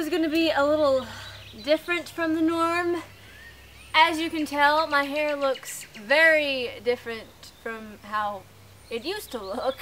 is going to be a little different from the norm. As you can tell, my hair looks very different from how it used to look.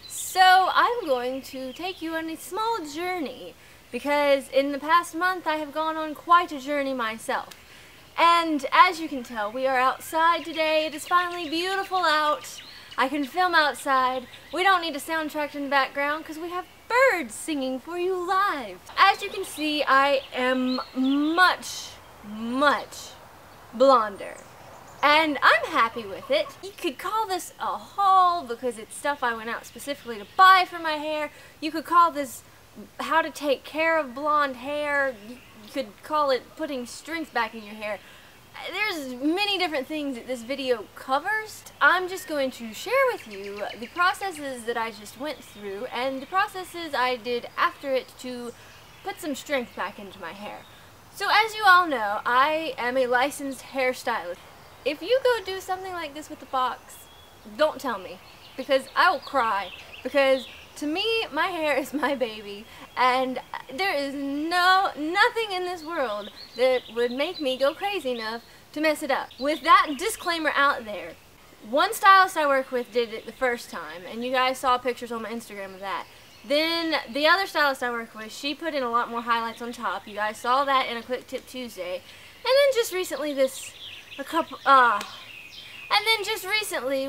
So I'm going to take you on a small journey, because in the past month I have gone on quite a journey myself. And as you can tell, we are outside today. It is finally beautiful out. I can film outside. We don't need a soundtrack in the background because we have birds singing for you live. As you can see, I am much blonder. And I'm happy with it. You could call this a haul because it's stuff I went out specifically to buy for my hair. You could call this how to take care of blonde hair. You could call it putting strength back in your hair. There's many different things that this video covers. I'm just going to share with you the processes that I just went through and the processes I did after it to put some strength back into my hair. So as you all know, I am a licensed hairstylist. If you go do something like this with the box, don't tell me, because I will cry, because to me, my hair is my baby, and there is nothing in this world that would make me go crazy enough to mess it up. With that disclaimer out there, one stylist I work with did it the first time, and you guys saw pictures on my Instagram of that. Then the other stylist I work with, she put in a lot more highlights on top. You guys saw that in a Quick Tip Tuesday. And then just recently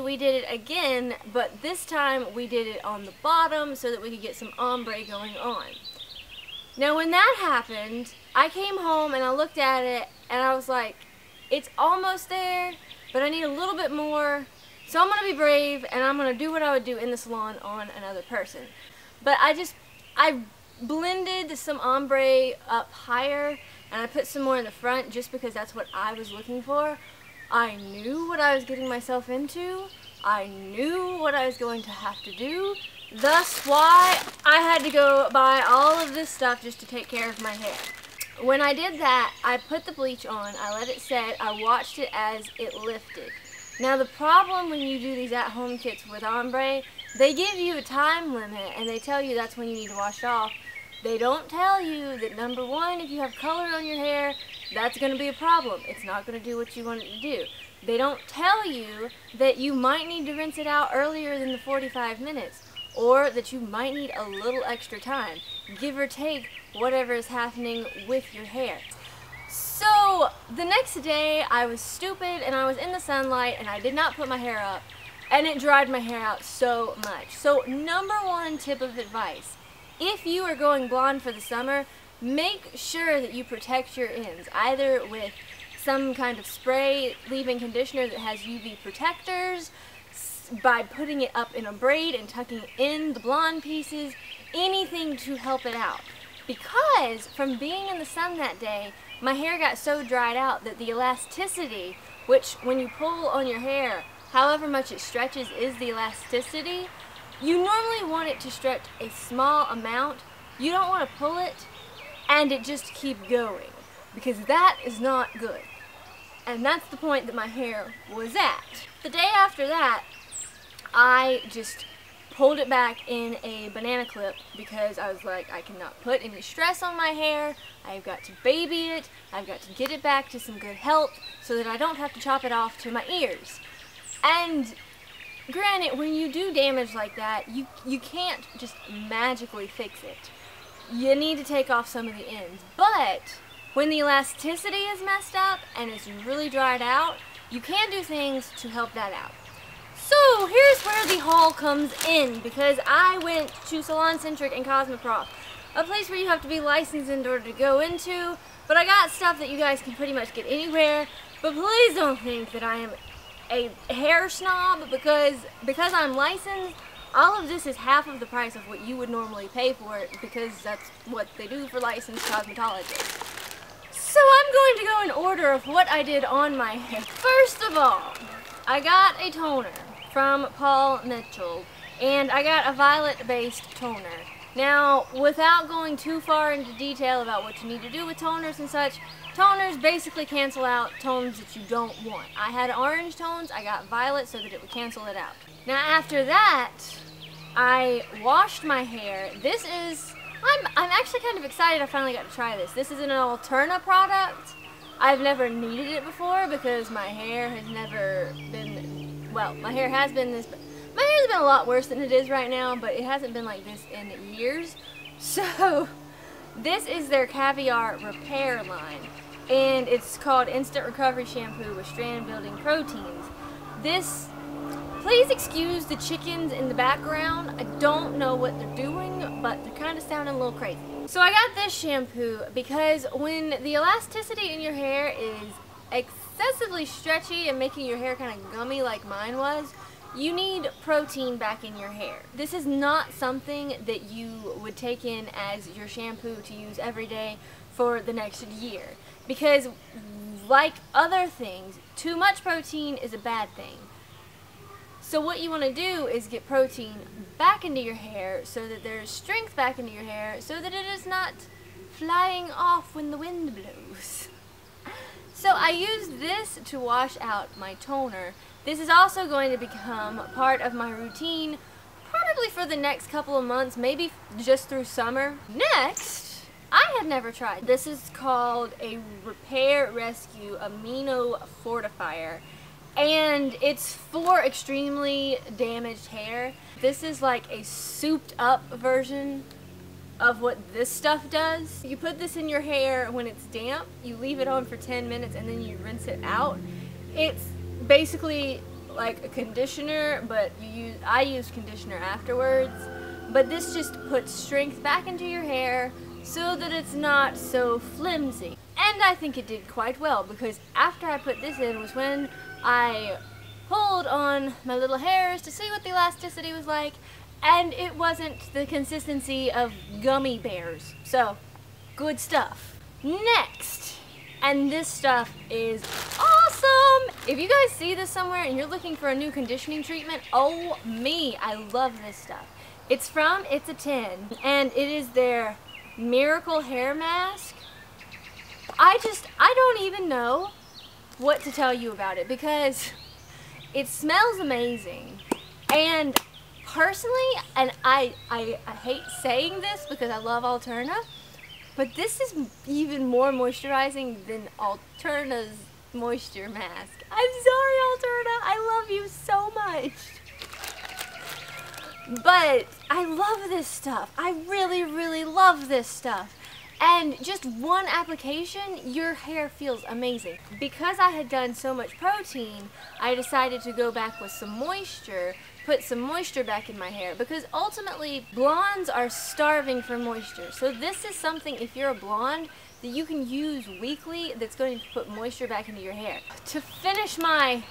we did it again, but this time we did it on the bottom so that we could get some ombre going on. Now when that happened, I came home and I looked at it and I was like, it's almost there, but I need a little bit more. So I'm going to be brave and I'm going to do what I would do in the salon on another person. But I blended some ombre up higher and I put some more in the front just because that's what I was looking for. I knew what I was getting myself into. I knew what I was going to have to do. Thus why I had to go buy all of this stuff just to take care of my hair. When I did that, I put the bleach on, I let it set, I watched it as it lifted. Now the problem when you do these at-home kits with ombre, they give you a time limit and they tell you that's when you need to wash it off. They don't tell you that, number one, if you have color on your hair, that's going to be a problem. It's not going to do what you want it to do. They don't tell you that you might need to rinse it out earlier than the 45 minutes, or that you might need a little extra time, give or take whatever is happening with your hair. So the next day I was stupid and I was in the sunlight and I did not put my hair up, and it dried my hair out so much. So number one tip of advice: if you are going blonde for the summer, make sure that you protect your ends, either with some kind of spray leave-in conditioner that has UV protectors, by putting it up in a braid and tucking in the blonde pieces, anything to help it out. Because from being in the sun that day, my hair got so dried out that the elasticity, which when you pull on your hair, however much it stretches is the elasticity, you normally want it to stretch a small amount. You don't want to pull it and it just keep going, because that is not good. And that's the point that my hair was at. The day after that, I just pulled it back in a banana clip because I was like, I cannot put any stress on my hair. I've got to baby it. I've got to get it back to some good health so that I don't have to chop it off to my ears. And granted, when you do damage like that, you can't just magically fix it. You need to take off some of the ends. But when the elasticity is messed up and it's really dried out, you can do things to help that out. So here's where the haul comes in, because I went to Saloncentric and Cosmoprof, a place where you have to be licensed in order to go into, but I got stuff that you guys can pretty much get anywhere. But please don't think that I am a hair snob because I'm licensed. All of this is half of the price of what you would normally pay for it, because that's what they do for licensed cosmetologists. So I'm going to go in order of what I did on my hair. First of all, I got a toner from Paul Mitchell, and I got a violet-based toner. Now, without going too far into detail about what you need to do with toners and such, toners basically cancel out tones that you don't want. I had orange tones, I got violet so that it would cancel it out. Now after that, I washed my hair. This is I'm actually kind of excited I finally got to try this. This is an Alterna product. I've never needed it before because my hair has never been, well, my hair has been this, my hair's been a lot worse than it is right now, but it hasn't been like this in years. So this is their Caviar Repair line, and it's called Instant Recovery Shampoo with Strand Building Proteins. This, please excuse the chickens in the background. I don't know what they're doing, but they're kind of sounding a little crazy. So I got this shampoo because when the elasticity in your hair is excessively stretchy and making your hair kind of gummy like mine was, you need protein back in your hair. This is not something that you would take in as your shampoo to use every day for the next year. Because like other things, too much protein is a bad thing. So what you want to do is get protein back into your hair so that there's strength back into your hair so that it is not flying off when the wind blows. So I used this to wash out my toner. This is also going to become part of my routine probably for the next couple of months, maybe just through summer. Next, I had never tried. This is called a Repair Rescue Amino Fortifier. And it's for extremely damaged hair. This is like a souped up version of what this stuff does. You put this in your hair when it's damp, you leave it on for 10 minutes and then you rinse it out. It's basically like a conditioner, but I use conditioner afterwards. But this just puts strength back into your hair so that it's not so flimsy. And I think it did quite well because after I put this in was when I pulled on my little hairs to see what the elasticity was like, and it wasn't the consistency of gummy bears. So, good stuff. Next, and this stuff is awesome! If you guys see this somewhere and you're looking for a new conditioning treatment, oh me, I love this stuff. It's from It's a 10, and it is their Miracle Hair Mask. I don't even know what to tell you about it because it smells amazing. And personally, and I hate saying this because I love Alterna, but this is even more moisturizing than Alterna's moisture mask. I'm sorry, Alterna, I love you so much. But I love this stuff. I really, really love this stuff. And just one application, your hair feels amazing. Because I had done so much protein, I decided to go back with some moisture, put some moisture back in my hair, because ultimately blondes are starving for moisture. So this is something, if you're a blonde, that you can use weekly that's going to put moisture back into your hair. To finish my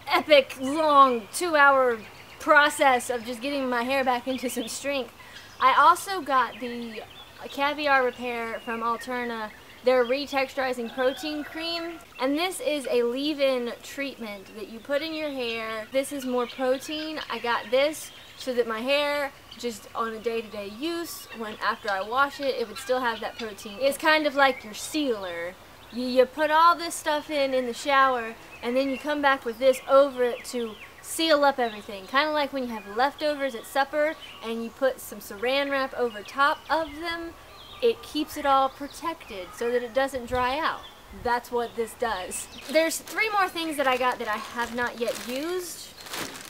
epic, long, 2-hour process of just getting my hair back into some strength, I also got the Caviar Repair from Alterna, their retexturizing protein cream, and this is a leave-in treatment that you put in your hair. This is more protein. I got this so that my hair, just on a day-to-day use, when after I wash it, it would still have that protein. It's kind of like your sealer. You put all this stuff in the shower, and then you come back with this over it to seal up everything. Kind of like when you have leftovers at supper and you put some saran wrap over top of them. It keeps it all protected so that it doesn't dry out. That's what this does. There's 3 more things that I got that I have not yet used.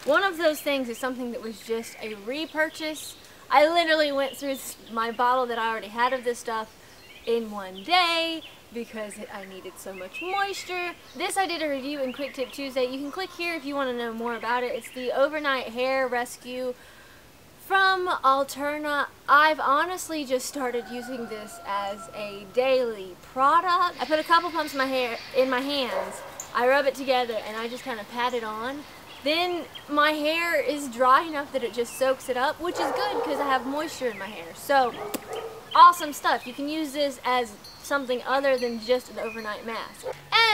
One of those things is something that was just a repurchase. I literally went through my bottle that I already had of this stuff in one day because I needed so much moisture. This I did a review in Quick Tip Tuesday. You can click here if you want to know more about it. It's the Overnight Hair Rescue from Alterna. I've honestly just started using this as a daily product. I put a couple pumps in my hands, I rub it together, and I just kind of pat it on. Then my hair is dry enough that it just soaks it up, which is good because I have moisture in my hair. So, awesome stuff. You can use this as something other than just an overnight mask.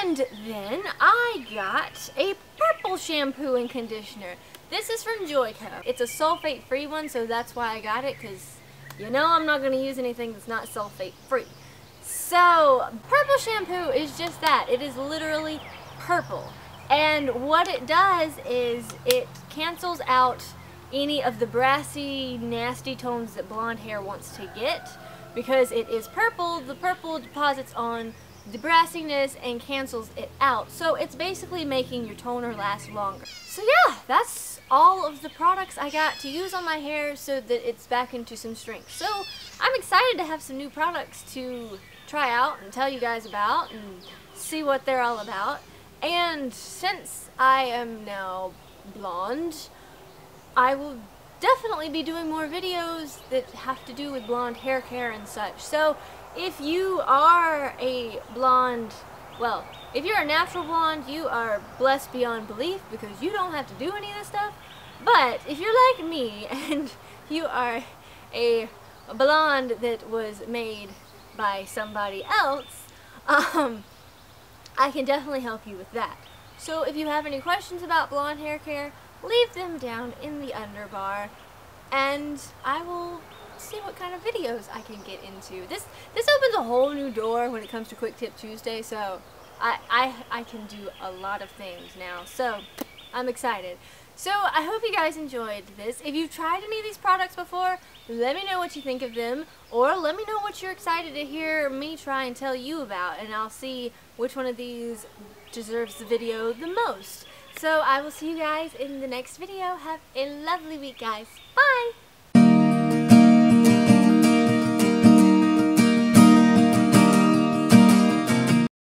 And then I got a purple shampoo and conditioner. This is from Joico. It's a sulfate-free one, so that's why I got it, because you know I'm not going to use anything that's not sulfate-free. So, purple shampoo is just that. It is literally purple. And what it does is it cancels out any of the brassy, nasty tones that blonde hair wants to get. Because it is purple, the purple deposits on the brassiness and cancels it out. So it's basically making your toner last longer. So yeah, that's all of the products I got to use on my hair so that it's back into some strength. So I'm excited to have some new products to try out and tell you guys about and see what they're all about. And since I am now blonde, I will definitely be doing more videos that have to do with blonde hair care and such. So if you are a blonde, well, if you're a natural blonde, you are blessed beyond belief because you don't have to do any of this stuff. But if you're like me and you are a blonde that was made by somebody else, I can definitely help you with that. So if you have any questions about blonde hair care, leave them down in the underbar, and I will see what kind of videos I can get into. This opens a whole new door when it comes to Quick Tip Tuesday, so I can do a lot of things now, so I'm excited. So I hope you guys enjoyed this. If you've tried any of these products before, let me know what you think of them, or let me know what you're excited to hear me try and tell you about, and I'll see which one of these deserves the video the most. So I will see you guys in the next video. Have a lovely week, guys. Bye!